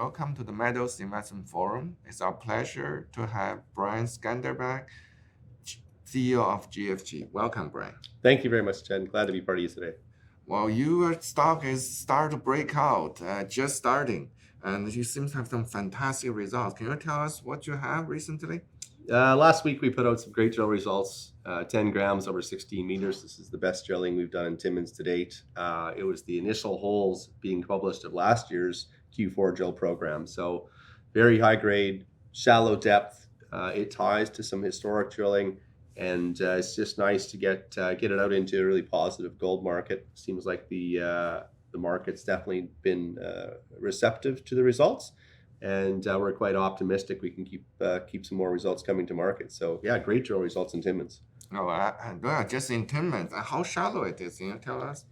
welcome to the Metals Investment Forum. It's our pleasure to have Brian Skanderbeg, CEO of GFG. Welcome, Brian. Thank you very much, Chen. Glad to be part of you today. Well, your stock is starting to break out, just starting, and you seem to have some fantastic results. Can you tell us what you have recently? Last week we put out some great drill results, 10 grams over 16 meters. This is the best drilling we've done in Timmins to date. It was the initial holes being published of last year's Q4 drill program. So very high grade, shallow depth. It ties to some historic drilling, and it's just nice to get it out into a really positive gold market. Seems like the market's definitely been receptive to the results. And we're quite optimistic we can keep some more results coming to market. So yeah, great drill results in Timmins. Oh, just in Timmins. How shallow it is? Can you tell us?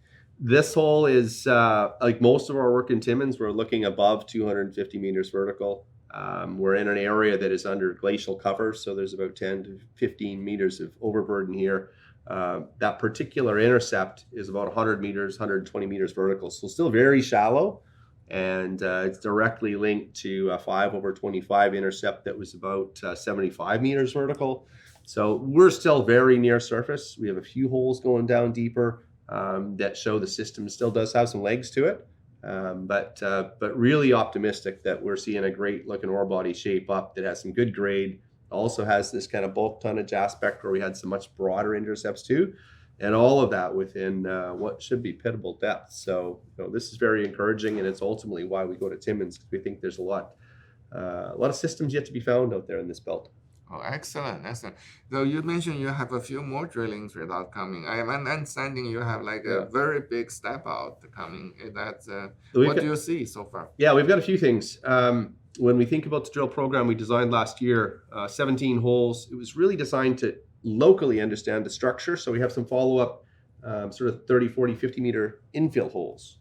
This hole is like most of our work in Timmins. We're looking above 250 meters vertical. We're in an area that is under glacial cover, so there's about 10 to 15 meters of overburden here. That particular intercept is about 100 meters, 120 meters vertical, so still very shallow. And it's directly linked to a 5/25 intercept that was about 75 meters vertical. So we're still very near surface. We have a few holes going down deeper that show the system still does have some legs to it. But really optimistic that we're seeing a great looking ore body shape up that has some good grade. Also has this kind of bulk tonnage aspect where we had some much broader intercepts too. And all of that within what should be pitable depth. So this is very encouraging, and it's ultimately why we go to Timmins, because we think there's a lot of systems yet to be found out there in this belt. Oh, excellent. So you mentioned you have a few more drillings without coming. I am understanding you have like a very big step out coming. What do you see so far? Yeah, we've got a few things. When we think about the drill program we designed last year, 17 holes, it was really designed to locally understand the structure. So we have some follow-up sort of 30, 40, 50 meter infill holes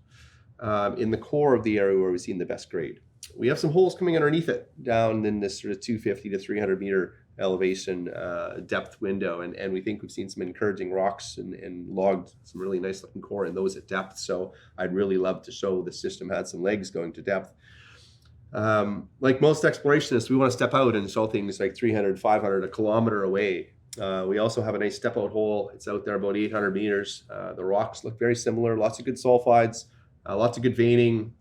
in the core of the area where we've seen the best grade. We have some holes coming underneath it down in this sort of 250 to 300 meter elevation depth window. And we think we've seen some encouraging rocks and logged some really nice looking core in those at depth. So I'd really love to show the system had some legs going to depth. Like most explorationists, we want to step out and show things like 300, 500, a kilometer away. We also have a nice step out hole. It's out there about 800 meters. The rocks look very similar, lots of good sulfides, lots of good veining,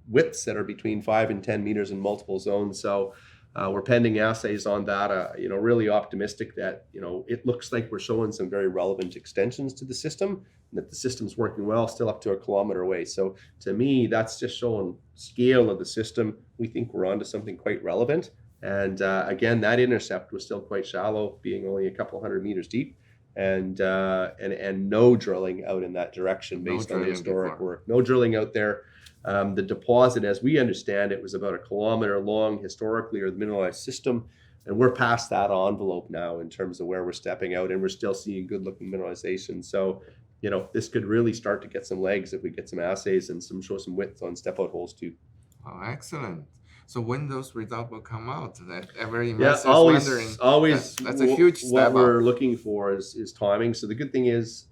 widths that are between 5 and 10 meters in multiple zones. So we're pending assays on that, really optimistic that, it looks like we're showing some very relevant extensions to the system and that the system's working well, still up to a kilometer away. So to me, that's just showing scale of the system. We think we're onto something quite relevant. And again, that intercept was still quite shallow, being only a couple hundred meters deep, and no drilling out in that direction based on the historic work. No drilling out there. The deposit, as we understand it, was about a kilometer long historically, or the mineralized system, and we're past that envelope now in terms of where we're stepping out, and we're still seeing good looking mineralization. So, this could really start to get some legs if we get some assays and show some width on step out holes too. Oh, excellent. So when those results will come out, that every investor is wondering. That's a huge step What we're looking for is timing. So the good thing is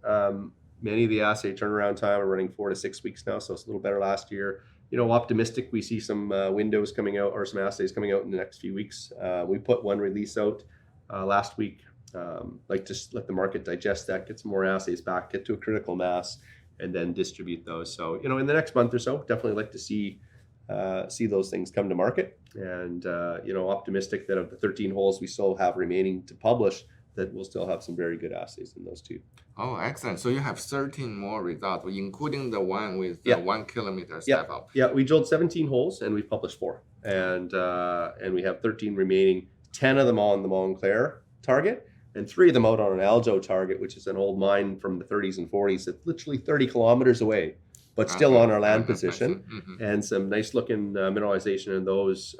many of the assay turnaround time are running 4 to 6 weeks now, so it's a little better last year. Optimistic we see some windows coming out or some assays coming out in the next few weeks. We put one release out last week, just let the market digest that, get some more assays back, get to a critical mass, and then distribute those. So in the next month or so, definitely like to see those things come to market, and optimistic that of the 13 holes we still have remaining to publish, that we'll still have some very good assays in those too. Oh, excellent. So you have 13 more results, including the one with the 1 kilometer step out. Yeah, we drilled 17 holes and we've published 4, and we have 13 remaining, 10 of them on the Montclerg target and 3 of them out on an Aljo target, which is an old mine from the 30s and 40s. It's literally 30 kilometers away, but still on our land position, and some nice looking mineralization in those.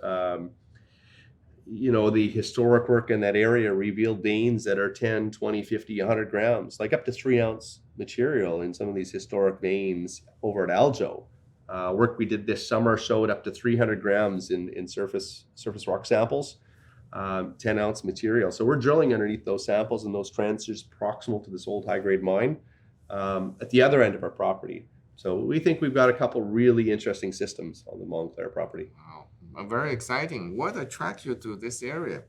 The historic work in that area revealed veins that are 10, 20, 50, 100 grams, like up to 3 ounce material in some of these historic veins over at Aljo. Work we did this summer showed up to 300 grams in surface rock samples, 10 ounce material. So we're drilling underneath those samples and those transfers proximal to this old high grade mine at the other end of our property. So we think we've got a couple really interesting systems on the Montclerg property. Wow, very exciting. What attracts you to this area?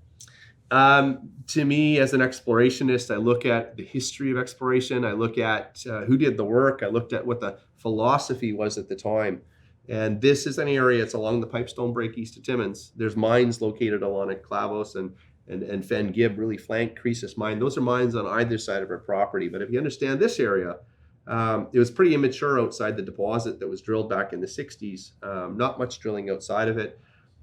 To me, as an explorationist, I look at the history of exploration. I look at who did the work. I looked at what the philosophy was at the time. And this is an area, it's along the Pipestone Break east of Timmins. There's mines located along it, Clavos and Fen Gib really flank Croesus mine. Those are mines on either side of our property. But if you understand this area, it was pretty immature outside the deposit that was drilled back in the 60s. Not much drilling outside of it.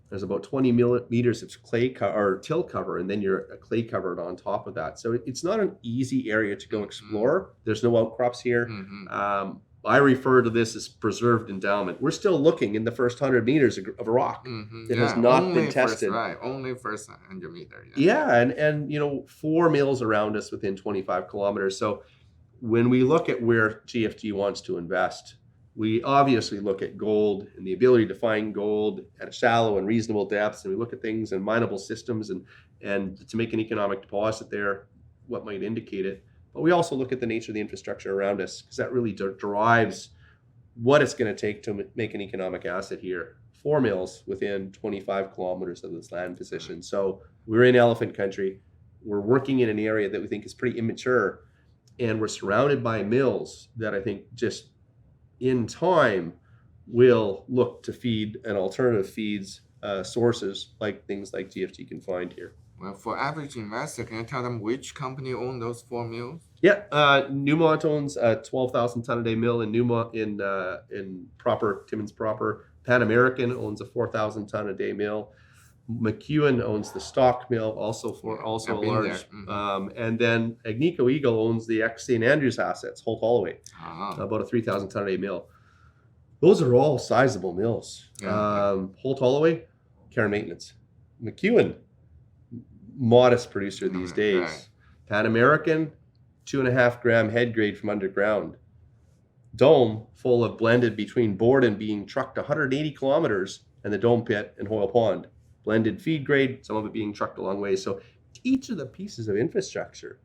There's about 20 meters of clay or till cover, and then you're clay covered on top of that. So it's not an easy area to go explore. There's no outcrops here. I refer to this as preserved endowment. We're still looking in the first 100 meters of rock that has not been tested. Only first 100 meters. Yeah, and 4 mills around us within 25 kilometers. So when we look at where GFG wants to invest, we obviously look at gold and the ability to find gold at shallow and reasonable depths, and we look at things in mineable systems and to make an economic deposit there, what might indicate it. But we also look at the nature of the infrastructure around us, because that really drives what it's going to take to make an economic asset here. 4 mills within 25 kilometers of this land position. So we're in elephant country. We're working in an area that we think is pretty immature, and we're surrounded by mills that I think just in time will look to feed an alternative feeds sources like things like GFG can find here. Well, for average investor, can you tell them which company owns those 4 mills? Yeah, Newmont owns a 12,000 ton a day mill in Newmont in proper Timmins proper. Pan American owns a 4,000 ton a day mill. McEwen owns the Stock mill, also a large. And then Agnico Eagle owns the ex-St. Andrews assets, Holt Holloway, about a 3,000 ton a day mill. Those are all sizable mills. Holt Holloway, care and maintenance. McEwen, modest producer these days. Right. Pan American, 2.5 gram head grade from underground. Dome, full of blended between Borden being trucked 180 kilometers and the Dome pit and Hoyle Pond. Blended feed grade, some of it being trucked a long way. So each of the pieces of infrastructure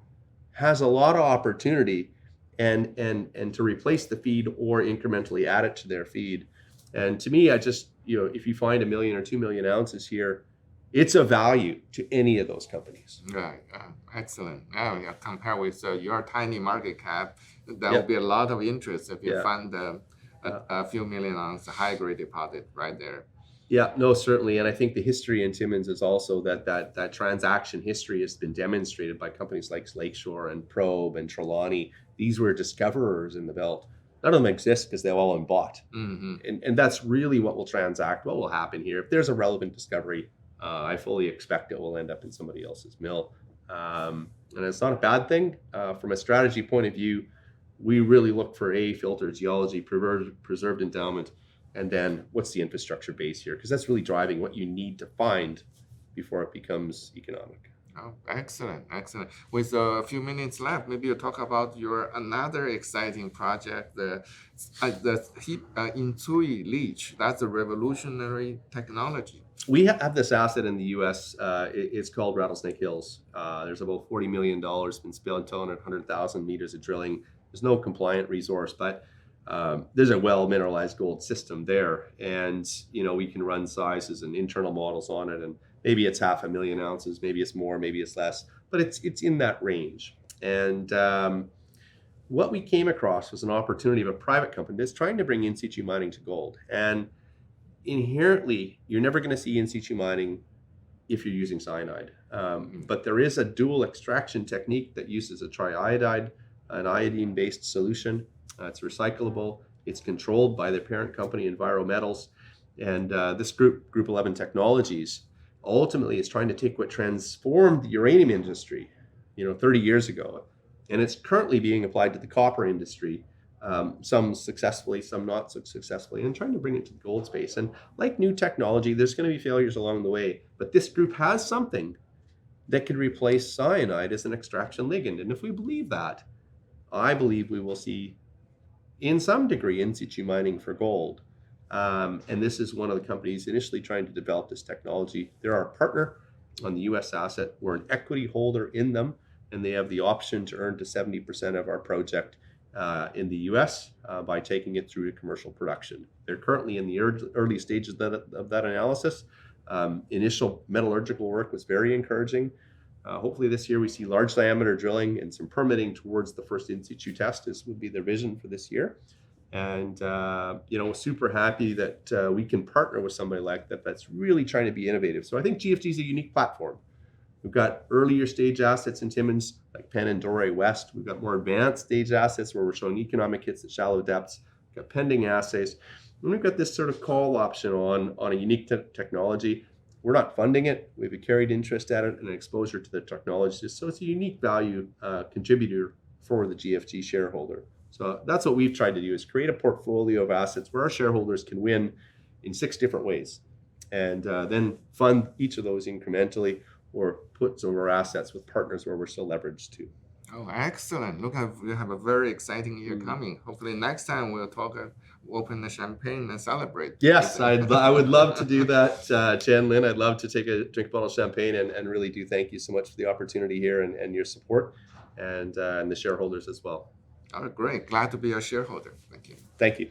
has a lot of opportunity and to replace the feed or incrementally add it to their feed. And to me, I just, if you find 1 million or 2 million ounces here, it's a value to any of those companies. Right. Excellent. Compare with your tiny market cap, there will be a lot of interest if you find a few million ounce high grade deposit right there. Yeah, no, certainly. And I think the history in Timmins is also that transaction history has been demonstrated by companies like Lakeshore and Probe and Trelawney. These were discoverers in the belt. None of them exist because they've all been bought. And that's really what will transact, what will happen here. If there's a relevant discovery, I fully expect it will end up in somebody else's mill. And it's not a bad thing. From a strategy point of view, we really look for filter geology, preserved endowment, and then what's the infrastructure base here? Because that's really driving what you need to find before it becomes economic. Oh, excellent. With a few minutes left, maybe you talk about your another exciting project, the Intsui leach. That's a revolutionary technology. We have this asset in the U.S. It's called Rattlesnake Hills. There's about $40 million been spent on it, 100,000 meters of drilling. There's no compliant resource, but there's a well mineralized gold system there, and we can run sizes and internal models on it, and maybe it's 500,000 ounces, maybe it's more, maybe it's less, but it's in that range. And what we came across was an opportunity of a private company that's trying to bring in situ mining to gold. And inherently, you're never going to see in situ mining if you're using cyanide, but there is a dual extraction technique that uses a triiodide, an iodine-based solution. It's recyclable. It's controlled by their parent company, Envirometals. And this group 11 Technologies, ultimately is trying to take what transformed the uranium industry, 30 years ago, and it's currently being applied to the copper industry, some successfully, some not so successfully, and trying to bring it to the gold space. And like new technology, there's going to be failures along the way, but this group has something that could replace cyanide as an extraction ligand. And if we believe that, I believe we will see in some degree in situ mining for gold. And this is one of the companies initially trying to develop this technology. They're our partner on the US asset. We're an equity holder in them, and they have the option to earn to 70% of our project in the US by taking it through to commercial production. They're currently in the early stages of that analysis. Initial metallurgical work was very encouraging. Hopefully this year we see large diameter drilling and some permitting towards the first in situ test. This would be their vision for this year. And, super happy that we can partner with somebody like that that's really trying to be innovative. So I think GFG is a unique platform. We've got earlier stage assets in Timmins, like Penn and Dore West. We've got more advanced stage assets where we're showing economic hits at shallow depths. We've got pending assays. And we've got this sort of call option on a unique technology. We're not funding it. We have a carried interest at it and an exposure to the technology. So it's a unique value contributor for the GFG shareholder. So that's what we've tried to do, is create a portfolio of assets where our shareholders can win in 6 different ways, and then fund each of those incrementally, or put some of our assets with partners where we're still leveraged to. Oh, excellent. Look, we have a very exciting year coming. Hopefully next time we'll talk, open the champagne and celebrate. Yes, I would love to do that, Chen Lin. I'd love to take a drink bottle of champagne and really do thank you so much for the opportunity here and your support, and the shareholders as well. Oh, great. Glad to be a shareholder. Thank you. Thank you.